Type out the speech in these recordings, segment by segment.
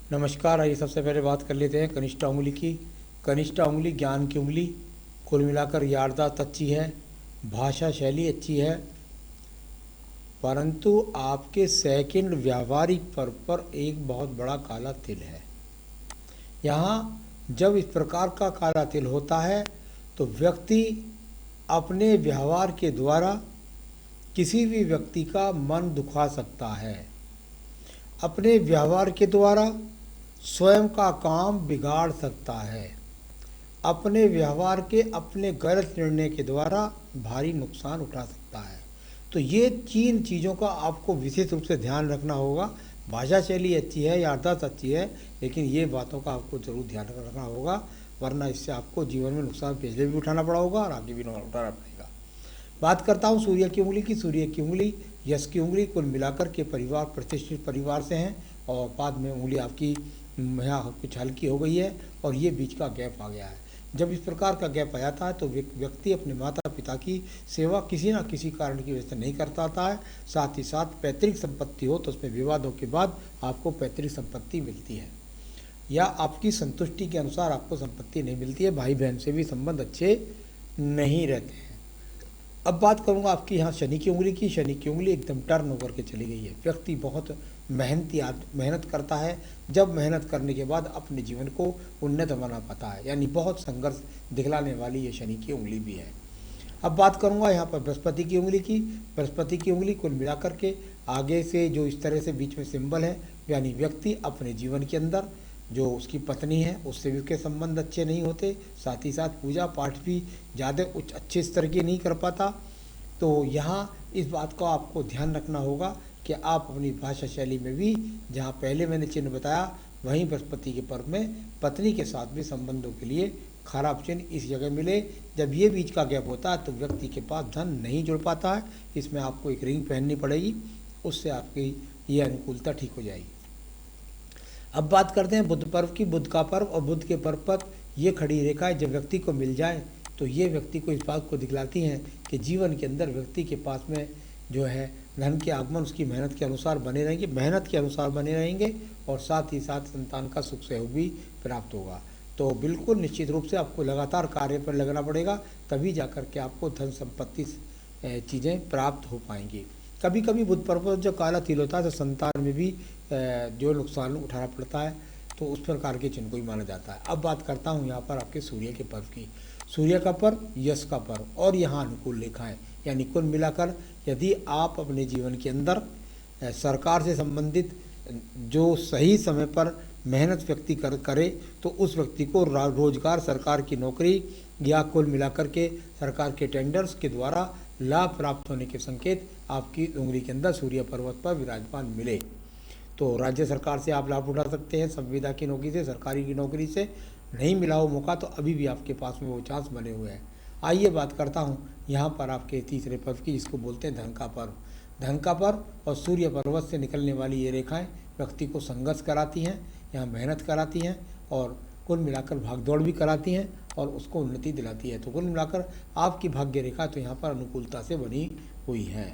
नमस्कार। आइए सबसे पहले बात कर लेते हैं कनिष्ठा उंगली की। कनिष्ठा उंगली ज्ञान की उंगली, कुल मिलाकर याददाश्त अच्छी है, भाषा शैली अच्छी है, परंतु आपके सेकंड व्यावहारिक पर्व पर एक बहुत बड़ा काला तिल है। यहाँ जब इस प्रकार का काला तिल होता है तो व्यक्ति अपने व्यवहार के द्वारा किसी भी व्यक्ति का मन दुखा सकता है। अपने व्यवहार के द्वारा स्वयं का काम बिगाड़ सकता है। अपने व्यवहार के अपने गलत निर्णय के द्वारा भारी नुकसान उठा सकता है। तो ये 3 चीज़ों का आपको विशेष रूप से ध्यान रखना होगा। भाषा शैली अच्छी है, याददाश्त अच्छी है, लेकिन ये बातों का आपको ज़रूर ध्यान रखना होगा, वरना इससे आपको जीवन में नुकसान पहले भी उठाना पड़ा होगा और आगे भी उठाना पड़ेगा। बात करता हूँ सूर्य की उंगली की। सूर्य की उंगली यश की उंगली, कुल मिलाकर के परिवार प्रतिष्ठित परिवार से हैं और बाद में उंगली आपकी यहाँ कुछ हल्की हो गई है और ये बीच का गैप आ गया है। जब इस प्रकार का गैप आ जाता है तो व्यक्ति अपने माता पिता की सेवा किसी न किसी कारण की वजह से नहीं कर पाता है। साथ ही साथ पैतृक संपत्ति हो तो उसमें विवादों के बाद आपको पैतृक संपत्ति मिलती है या आपकी संतुष्टि के अनुसार आपको संपत्ति नहीं मिलती है। भाई बहन से भी संबंध अच्छे नहीं रहते हैं। अब बात करूंगा आपकी यहाँ शनि की उंगली की। शनि की उंगली एकदम टर्न ओवर के चली गई है। व्यक्ति बहुत मेहनत करता है, जब मेहनत करने के बाद अपने जीवन को उन्नत बना पाता है, यानी बहुत संघर्ष दिखलाने वाली ये शनि की उंगली भी है। अब बात करूंगा यहाँ पर बृहस्पति की उंगली की। बृहस्पति की उंगली कुल मिलाकर के आगे से जो इस तरह से बीच में सिंबल है, यानी व्यक्ति अपने जीवन के अंदर जो उसकी पत्नी है उससे भी उसके संबंध अच्छे नहीं होते। साथ ही साथ पूजा पाठ भी ज़्यादा अच्छे स्तर की नहीं कर पाता। तो यहाँ इस बात का आपको ध्यान रखना होगा कि आप अपनी भाषा शैली में भी, जहाँ पहले मैंने चिन्ह बताया, वहीं बृहस्पति के पर्व में पत्नी के साथ भी संबंधों के लिए खराब चिन्ह इस जगह मिले। जब ये बीच का गैप होता है तो व्यक्ति के पास धन नहीं जुड़ पाता है। इसमें आपको एक रिंग पहननी पड़ेगी, उससे आपकी ये अनुकूलता ठीक हो जाएगी। अब बात करते हैं बुध पर्व की। बुध का पर्व और बुध के पर्व पर ये खड़ी रेखाएं जब व्यक्ति को मिल जाए तो ये व्यक्ति को इस बात को दिखलाती हैं कि जीवन के अंदर व्यक्ति के पास में जो है धन के आगमन उसकी मेहनत के अनुसार बने रहेंगे, और साथ ही साथ संतान का सुख सहयोग भी प्राप्त होगा। तो बिल्कुल निश्चित रूप से आपको लगातार कार्य पर लगना पड़ेगा, तभी जाकर के आपको धन संपत्ति चीज़ें प्राप्त हो पाएंगी। कभी कभी बुध पर्व पर जो काला तिल होता है तो संतान में भी जो नुकसान उठाना पड़ता है, तो उस प्रकार के चिन्ह को ही माना जाता है। अब बात करता हूँ यहाँ पर आपके सूर्य के पर्व की। सूर्य का पर्व, यश का पर्व और यहाँ अनुकूल रेखाएं, यानी कुल मिलाकर यदि आप अपने जीवन के अंदर सरकार से संबंधित जो सही समय पर मेहनत व्यक्ति करे तो उस व्यक्ति को रोजगार, सरकार की नौकरी या कुल मिलाकर के सरकार के टेंडर्स के द्वारा लाभ प्राप्त होने के संकेत आपकी उंगली के अंदर सूर्य पर्वत पर विराजमान मिले। तो राज्य सरकार से आप लाभ उठा सकते हैं, संविदा की नौकरी से, सरकारी की नौकरी से नहीं मिला हो मौका तो अभी भी आपके पास में वो चांस बने हुए हैं। आइए बात करता हूँ यहाँ पर आपके तीसरे पर्व की, जिसको बोलते हैं धन का पर्व। धन का पर्व और सूर्य पर्वत से निकलने वाली ये रेखाएं व्यक्ति को संघर्ष कराती हैं, यहाँ मेहनत कराती हैं और कुल मिलाकर भागदौड़ भी कराती हैं और उसको उन्नति दिलाती है। तो कुल मिलाकर आपकी भाग्य रेखा तो यहाँ पर अनुकूलता से बनी हुई है।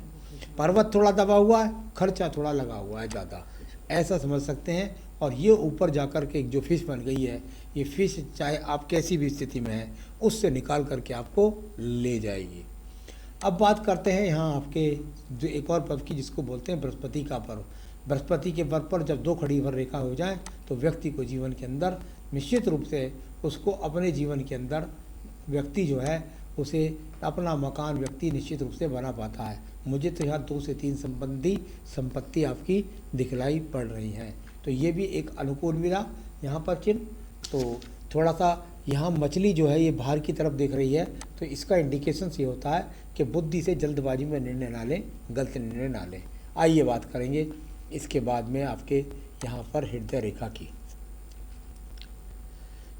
पर्वत थोड़ा दबा हुआ है, खर्चा थोड़ा लगा हुआ है ज़्यादा, ऐसा समझ सकते हैं। और ये ऊपर जाकर के एक जो फिश बन गई है, ये फिश चाहे आप कैसी भी स्थिति में है उससे निकाल करके आपको ले जाएगी। अब बात करते हैं यहाँ आपके जो एक और पर्व की, जिसको बोलते हैं बृहस्पति का पर्व। बृहस्पति के पर्व पर जब 2 खड़ी भर रेखा हो जाए तो व्यक्ति को जीवन के अंदर निश्चित रूप से उसको अपने जीवन के अंदर व्यक्ति जो है उसे अपना मकान व्यक्ति निश्चित रूप से बना पाता है। मुझे तो यहाँ 2 से 3 संबंधी संपत्ति आपकी दिखलाई पड़ रही है, तो ये भी एक अनुकूल मिला यहाँ पर चिन्ह। तो थोड़ा सा यहाँ मछली जो है ये बाहर की तरफ देख रही है, तो इसका इंडिकेशन ये होता है कि बुद्धि से जल्दबाजी में निर्णय ना लें, गलत निर्णय ना लें। आइए बात करेंगे इसके बाद में आपके यहाँ पर हृदय रेखा की।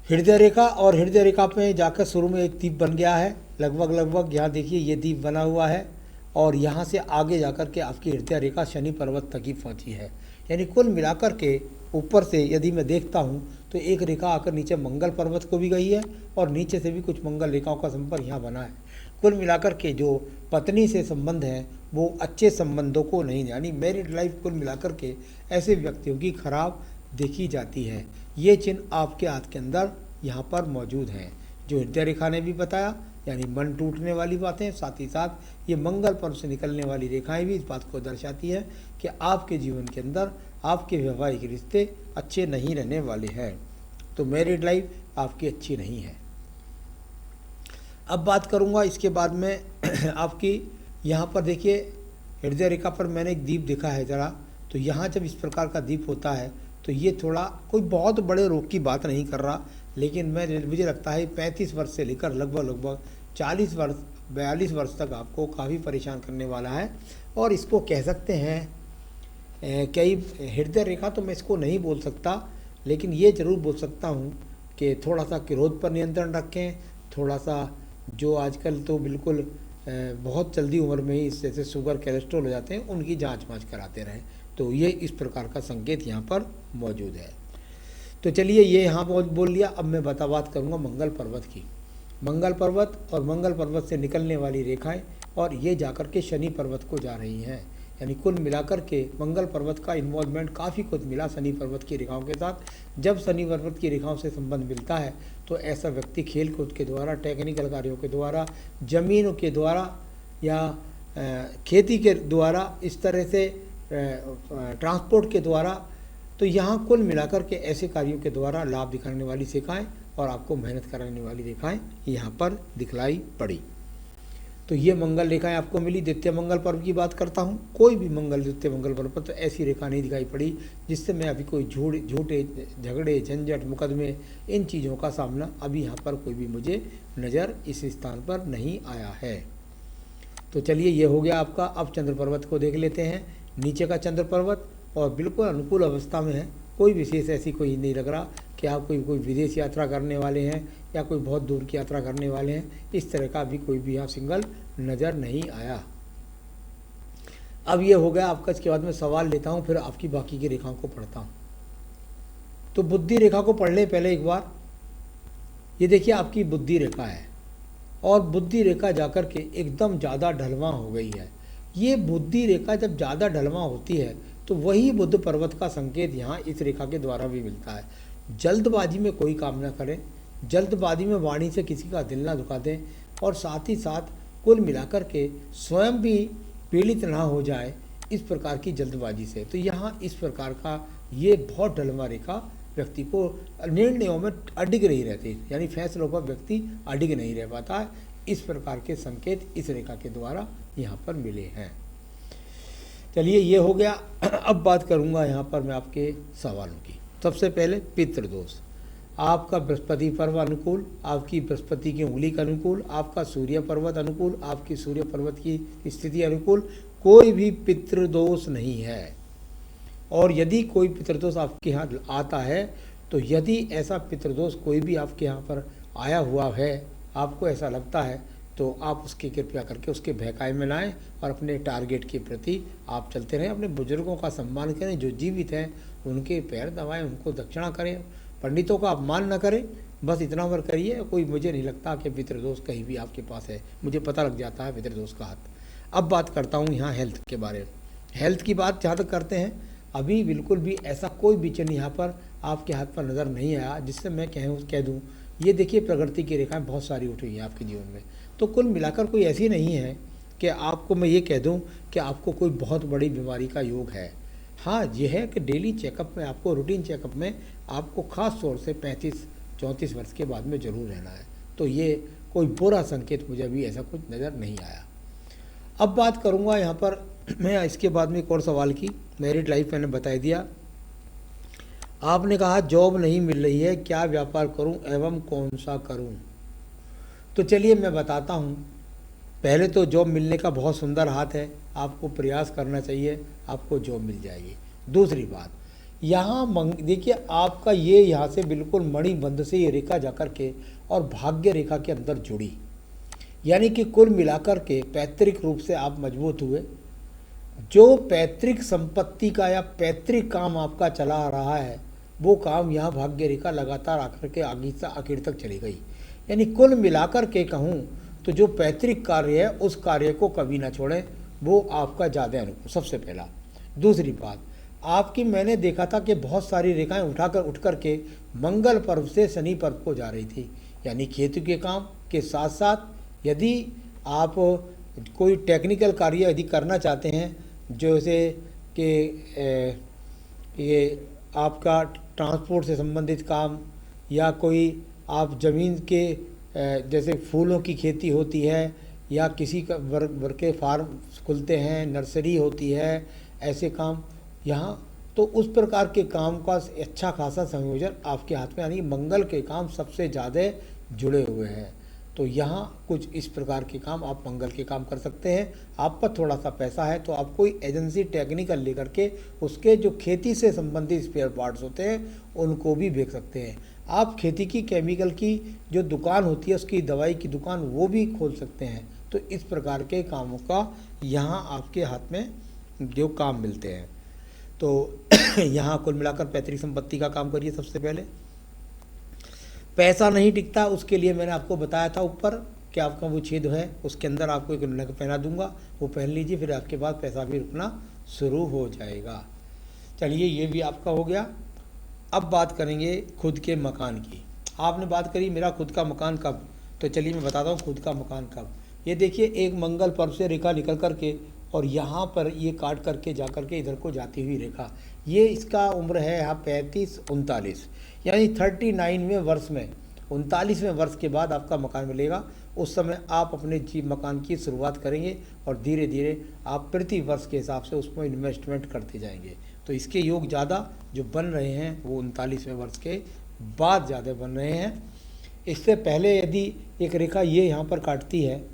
हृदय रेखा और हृदय रेखा पे जाकर शुरू में एक द्वीप बन गया है, लगभग यहाँ देखिए ये द्वीप बना हुआ है और यहाँ से आगे जाकर के आपकी हृदय रेखा शनि पर्वत तक ही पहुँची है। यानी कुल मिलाकर के ऊपर से यदि मैं देखता हूँ तो एक रेखा आकर नीचे मंगल पर्वत को भी गई है और नीचे से भी कुछ मंगल रेखाओं का संपर्क यहाँ बना है। कुल मिलाकर के जो पत्नी से संबंध है वो अच्छे संबंधों को नहीं, यानी मैरिड लाइफ कुल मिलाकर के ऐसे व्यक्तियों की खराब देखी जाती है। ये चिन्ह आपके हाथ के अंदर यहाँ पर मौजूद हैं। जो हृदय रेखा ने भी बताया, यानी मन टूटने वाली बातें, साथ ही साथ ये मंगल पर्व से निकलने वाली रेखाएं भी इस बात को दर्शाती है कि आपके जीवन के अंदर आपके वैवाहिक रिश्ते अच्छे नहीं रहने वाले हैं। तो मैरिड लाइफ आपकी अच्छी नहीं है। अब बात करूंगा इसके बाद में आपकी यहाँ पर देखिए हृदय रेखा पर मैंने एक दीप देखा है ज़रा, तो यहाँ जब इस प्रकार का दीप होता है तो ये थोड़ा कोई बहुत बड़े रोग की बात नहीं कर रहा, लेकिन मुझे लगता है 35 वर्ष से लेकर लगभग 40 वर्ष 42 वर्ष तक आपको काफ़ी परेशान करने वाला है। और इसको कह सकते हैं कई हृदय रेखा तो मैं इसको नहीं बोल सकता, लेकिन ये ज़रूर बोल सकता हूँ कि थोड़ा सा क्रोध पर नियंत्रण रखें, थोड़ा सा जो आजकल तो बिल्कुल बहुत जल्दी उम्र में ही जैसे शुगर कोलेस्ट्रॉल हो जाते हैं उनकी जांच कराते रहें। तो ये इस प्रकार का संकेत यहाँ पर मौजूद है। तो चलिए ये यहाँ बोल लिया। अब मैं बात करूँगा मंगल पर्वत की। मंगल पर्वत और मंगल पर्वत से निकलने वाली रेखाएं, और ये जाकर के शनि पर्वत को जा रही हैं। यानी कुल मिलाकर के मंगल पर्वत का इन्वॉल्वमेंट काफ़ी कुछ मिला शनि पर्वत की रेखाओं के साथ। जब शनि पर्वत की रेखाओं से संबंध मिलता है तो ऐसा व्यक्ति खेल कूद के द्वारा, टेक्निकल कार्यों के द्वारा, ज़मीनों के द्वारा या खेती के द्वारा, इस तरह से ट्रांसपोर्ट के द्वारा, तो यहाँ कुल मिलाकर के ऐसे कार्यों के द्वारा लाभ दिखाने वाली रेखाएँ और आपको मेहनत कराने वाली रेखाएँ यहाँ पर दिखलाई पड़ी। तो ये मंगल रेखाएं आपको मिली। द्वितीय मंगल पर्व की बात करता हूँ, कोई भी द्वितीय मंगल पर्व पर तो ऐसी रेखा नहीं दिखाई पड़ी जिससे मैं अभी कोई झूठे झगड़े, झंझट, मुकदमे, इन चीज़ों का सामना अभी यहाँ पर कोई भी मुझे नज़र इस स्थान पर नहीं आया है। तो चलिए ये हो गया आपका। अब चंद्र पर्वत को देख लेते हैं। नीचे का चंद्र पर्वत और बिल्कुल अनुकूल अवस्था में है, कोई विशेष ऐसी कोई नहीं लग रहा कि आप कोई विदेश यात्रा करने वाले हैं या कोई बहुत दूर की यात्रा करने वाले हैं। इस तरह का भी कोई भी यहाँ सिंगल नज़र नहीं आया। अब ये हो गया आपका। इसके बाद मैं सवाल लेता हूँ, फिर आपकी बाकी की रेखाओं को पढ़ता हूँ। तो बुद्धि रेखा को पढ़ ले पहले एक बार। ये देखिए आपकी बुद्धि रेखा है, और बुद्धि रेखा जाकर के एकदम ज़्यादा ढलवां हो गई है। ये बुद्धि रेखा जब ज़्यादा ढलवां होती है तो वही बुध पर्वत का संकेत यहाँ इस रेखा के द्वारा भी मिलता है। जल्दबाजी में कोई काम ना करें, जल्दबाजी में वाणी से किसी का दिल ना दुखा दें, और साथ ही साथ कुल मिलाकर के स्वयं भी पीड़ित ना हो जाए इस प्रकार की जल्दबाजी से। तो यहाँ इस प्रकार का ये बहुत ढलवा रेखा व्यक्ति को निर्णयों में अडिग नहीं रहती, यानी फैसलों पर व्यक्ति अडिग नहीं रह पाता है। इस प्रकार के संकेत इस रेखा के द्वारा यहाँ पर मिले हैं। चलिए ये हो गया। अब बात करूँगा यहाँ पर मैं आपके सवालों की। सबसे पहले पितृदोष। आपका बृहस्पति पर्व अनुकूल, आपकी बृहस्पति की उंगली का अनुकूल, आपका सूर्य पर्वत अनुकूल, आपकी सूर्य पर्वत की स्थिति अनुकूल, कोई भी पितृदोष नहीं है। और यदि कोई पितृदोष आपके यहाँ आता है तो यदि ऐसा पितृदोष कोई भी आपके यहाँ पर आया हुआ है, आपको ऐसा लगता है, तो आप उसकी कृपया करके उसके बहकावे में लाएं और अपने टारगेट के प्रति आप चलते रहें। अपने बुजुर्गों का सम्मान करें, जो जीवित हैं उनके पैर दबाएं, उनको दक्षिणा करें, पंडितों का अपमान न करें। बस इतना वर्क करिए। कोई मुझे नहीं लगता कि पितृदोष कहीं भी आपके पास है, मुझे पता लग जाता है पितृदोष का हाथ। अब बात करता हूँ यहाँ हेल्थ के बारे में। हेल्थ की बात जहाँ तक करते हैं, अभी बिल्कुल भी ऐसा कोई भी चिन्ह यहाँ पर आपके हाथ पर नज़र नहीं आया जिससे मैं कह दूँ ये देखिए प्रगति की रेखाएं बहुत सारी उठी हैं आपके जीवन में। तो कुल मिलाकर कोई ऐसी नहीं है कि आपको मैं ये कह दूं कि आपको कोई बहुत बड़ी बीमारी का योग है। हाँ, ये है कि डेली चेकअप में आपको, रूटीन चेकअप में आपको ख़ास तौर से 35-34 वर्ष के बाद में ज़रूर रहना है। तो ये कोई बुरा संकेत मुझे अभी ऐसा कुछ नज़र नहीं आया। अब बात करूँगा यहाँ पर मैं इसके बाद में एक और सवाल की। मैरिड लाइफ मैंने बता दिया। आपने कहा जॉब नहीं मिल रही है, क्या व्यापार करूं एवं कौन सा करूं? तो चलिए मैं बताता हूं। पहले तो जॉब मिलने का बहुत सुंदर हाथ है, आपको प्रयास करना चाहिए, आपको जॉब मिल जाएगी। दूसरी बात, यहाँ देखिए आपका ये यहाँ से बिल्कुल मणिबंध से ये रेखा जाकर के और भाग्य रेखा के अंदर जुड़ी, यानी कि कुल मिलाकर के पैतृक रूप से आप मजबूत हुए। जो पैतृक संपत्ति का या पैतृक काम आपका चला आ रहा है वो काम यहाँ भाग्य रेखा लगातार आकर के आगे से आखिर तक चली गई। यानी कुल मिलाकर के कहूँ तो जो पैतृक कार्य है उस कार्य को कभी ना छोड़ें, वो आपका ज़्यादा अनुकूल सबसे पहला। दूसरी बात, आपकी मैंने देखा था कि बहुत सारी रेखाएं उठ कर के मंगल पर्व से शनि पर्व को जा रही थी। यानी केतु के काम के साथ साथ यदि आप कोई टेक्निकल कार्य यदि करना चाहते हैं, जैसे कि ये आपका ट्रांसपोर्ट से संबंधित काम, या कोई आप ज़मीन के जैसे फूलों की खेती होती है, या किसी का वर्ग के फार्म खुलते हैं, नर्सरी होती है, ऐसे काम यहाँ, तो उस प्रकार के काम का अच्छा खासा संयोजन आपके हाथ में, यानी मंगल के काम सबसे ज़्यादा जुड़े हुए हैं। तो यहाँ कुछ इस प्रकार के काम आप मंगल के काम कर सकते हैं। आप पर थोड़ा सा पैसा है तो आप कोई एजेंसी टेक्निकल लेकर के उसके जो खेती से संबंधित स्पेयर पार्ट्स होते हैं उनको भी बेच सकते हैं। आप खेती की केमिकल की जो दुकान होती है, उसकी दवाई की दुकान, वो भी खोल सकते हैं। तो इस प्रकार के कामों का यहाँ आपके हाथ में जो काम मिलते हैं। तो यहाँ कुल मिलाकर पैतृक संपत्ति का काम करिए। सबसे पहले पैसा नहीं टिकता, उसके लिए मैंने आपको बताया था ऊपर कि आपका वो छेद है, उसके अंदर आपको एक नग पहना दूंगा, वो पहन लीजिए, फिर आपके बाद पैसा भी रुकना शुरू हो जाएगा। चलिए, ये भी आपका हो गया। अब बात करेंगे खुद के मकान की। आपने बात करी मेरा खुद का मकान कब, तो चलिए मैं बताता हूँ खुद का मकान कब। ये देखिए, एक मंगल पर्व से रेखा निकल करके और यहाँ पर ये काट करके जा करके इधर को जाती हुई रेखा, ये इसका उम्र है यहाँ 35-39, यानी 39वें वर्ष में, 39वें वर्ष के बाद आपका मकान मिलेगा। उस समय आप अपने मकान की शुरुआत करेंगे और धीरे धीरे आप प्रति वर्ष के हिसाब से उसमें इन्वेस्टमेंट करते जाएंगे। तो इसके योग ज़्यादा जो बन रहे हैं वो 39वें वर्ष के बाद ज़्यादा बन रहे हैं। इससे पहले यदि एक रेखा ये यहाँ पर काटती है,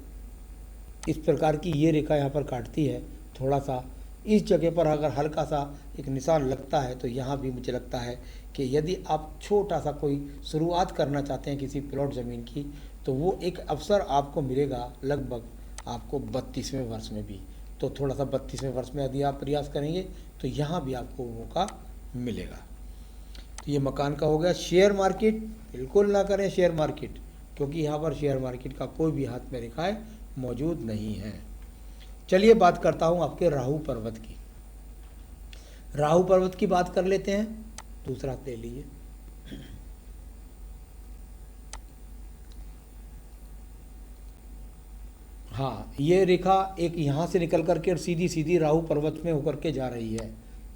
इस प्रकार की ये रेखा यहाँ पर काटती है, थोड़ा सा इस जगह पर अगर हल्का सा एक निशान लगता है, तो यहाँ भी मुझे लगता है कि यदि आप छोटा सा कोई शुरुआत करना चाहते हैं किसी प्लॉट ज़मीन की, तो वो एक अवसर आपको मिलेगा लगभग आपको 32वें वर्ष में भी। तो थोड़ा सा 32वें वर्ष में यदि आप प्रयास करेंगे तो यहाँ भी आपको मौका मिलेगा। तो ये मकान का हो गया। शेयर मार्केट बिल्कुल ना करें, शेयर मार्केट, क्योंकि यहाँ पर शेयर मार्केट का कोई भी हाथ में रेखाएं मौजूद नहीं है। चलिए बात करता हूँ आपके राहु पर्वत की। राहु पर्वत की बात कर लेते हैं, दूसरा ले लीजिए। हाँ, ये रेखा एक यहाँ से निकल करके और सीधी सीधी राहु पर्वत में होकर के जा रही है।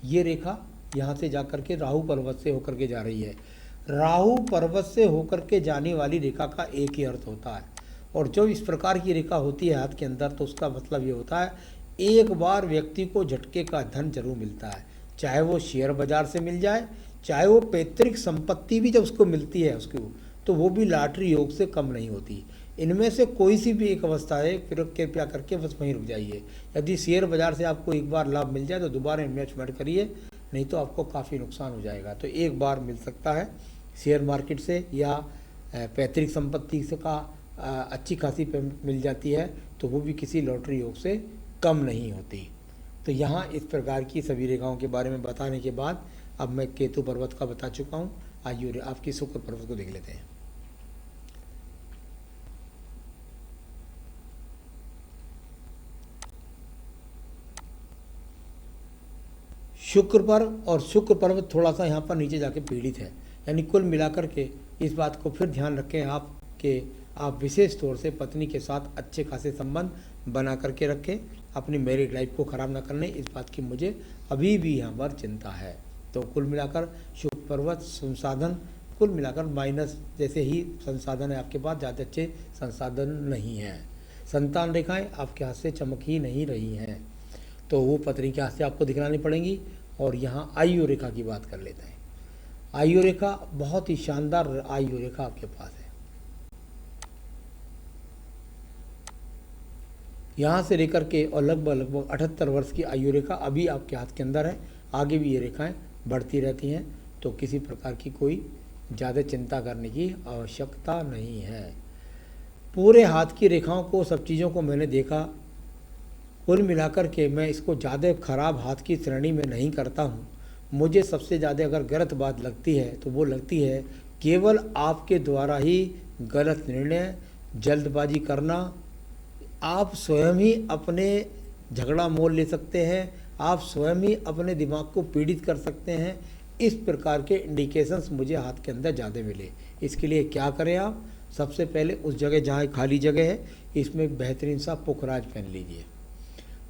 ये रेखा यहाँ से जा करके राहु पर्वत से होकर के जा रही है। राहु पर्वत से होकर के जाने वाली रेखा का एक ही अर्थ होता है, और जो इस प्रकार की रेखा होती है हाथ के अंदर, तो उसका मतलब ये होता है एक बार व्यक्ति को झटके का धन जरूर मिलता है, चाहे वो शेयर बाजार से मिल जाए, चाहे वो पैतृक संपत्ति भी जब उसको मिलती है उसको, तो वो भी लॉटरी योग से कम नहीं होती। इनमें से कोई सी भी एक अवस्था है, फिर कृपया करके बस वहीं रुक जाइए। यदि शेयर बाजार से आपको एक बार लाभ मिल जाए तो दोबारा इन्वेस्टमेंट करिए, नहीं तो आपको काफ़ी नुकसान हो जाएगा। तो एक बार मिल सकता है शेयर मार्केट से, या पैतृक संपत्ति से का अच्छी खासी पेमेंट मिल जाती है, तो वो भी किसी लॉटरी योग से कम नहीं होती। तो यहाँ इस प्रकार की सभी रेखाओं के बारे में बताने के बाद अब मैं केतु पर्वत का बता चुका हूँ। आइए आपकी शुक्र पर्वत को देख लेते हैं। शुक्र पर्व और शुक्र पर्वत थोड़ा सा यहाँ पर नीचे जाके पीड़ित है, यानी कुल मिलाकर के इस बात को फिर ध्यान रखें आप कि आप विशेष तौर से पत्नी के साथ अच्छे खासे संबंध बना करके रखें, अपनी मैरिड लाइफ को ख़राब ना करने, इस बात की मुझे अभी भी यहाँ पर चिंता है। तो कुल मिलाकर शुक्र पर्वत संसाधन कुल मिलाकर माइनस जैसे ही संसाधन है आपके पास, ज़्यादा अच्छे संसाधन नहीं हैं। संतान रेखाएं आपके हाथ से चमक ही नहीं रही हैं, तो वो पत्नी के हाथ से आपको दिखलानी पड़ेंगी। और यहाँ आयु रेखा की बात कर लेते हैं। आयु रेखा बहुत ही शानदार आयु रेखा आपके पास है। यहाँ से लेकर के और लगभग 78 वर्ष की आयु रेखा अभी आपके हाथ के अंदर है। आगे भी ये रेखाएं बढ़ती रहती हैं, तो किसी प्रकार की कोई ज़्यादा चिंता करने की आवश्यकता नहीं है। पूरे हाथ की रेखाओं को, सब चीज़ों को मैंने देखा, कुल मिलाकर के मैं इसको ज़्यादा खराब हाथ की श्रेणी में नहीं करता हूँ। मुझे सबसे ज़्यादा अगर गलत बात लगती है तो वो लगती है केवल आपके द्वारा ही गलत निर्णय, जल्दबाजी करना। आप स्वयं ही अपने झगड़ा मोल ले सकते हैं, आप स्वयं ही अपने दिमाग को पीड़ित कर सकते हैं। इस प्रकार के इंडिकेशंस मुझे हाथ के अंदर ज़्यादा मिले। इसके लिए क्या करें आप, सबसे पहले उस जगह जहाँ खाली जगह है इसमें बेहतरीन सा पुखराज पहन लीजिए।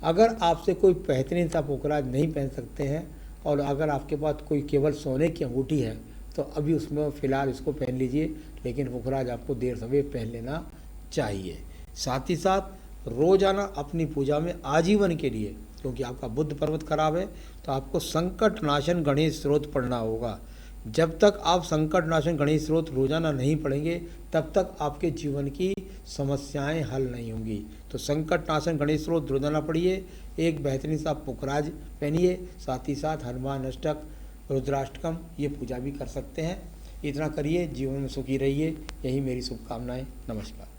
अगर आपसे कोई बेहतरीन सा पुखराज नहीं पहन सकते हैं और अगर आपके पास कोई केवल सोने की अंगूठी है तो अभी उसमें फ़िलहाल इसको पहन लीजिए, लेकिन पुखराज आपको देर सवेर पहन लेना चाहिए। साथ ही साथ रोज़ाना अपनी पूजा में आजीवन के लिए, क्योंकि आपका बुध पर्वत खराब है, तो आपको संकट नाशन गणेश स्रोत पढ़ना होगा। जब तक आप संकट नाशन गणेश स्रोत रोजाना नहीं पढ़ेंगे तब तक आपके जीवन की समस्याएं हल नहीं होंगी। तो संकट नाशन गणेश स्रोत रोजाना पढ़िए, एक बेहतरीन सा पुखराज पहनिए, साथ ही साथ हनुमान अष्टक, रुद्राष्टकम ये पूजा भी कर सकते हैं। इतना करिए, जीवन में सुखी रहिए, यही मेरी शुभकामनाएं। नमस्कार।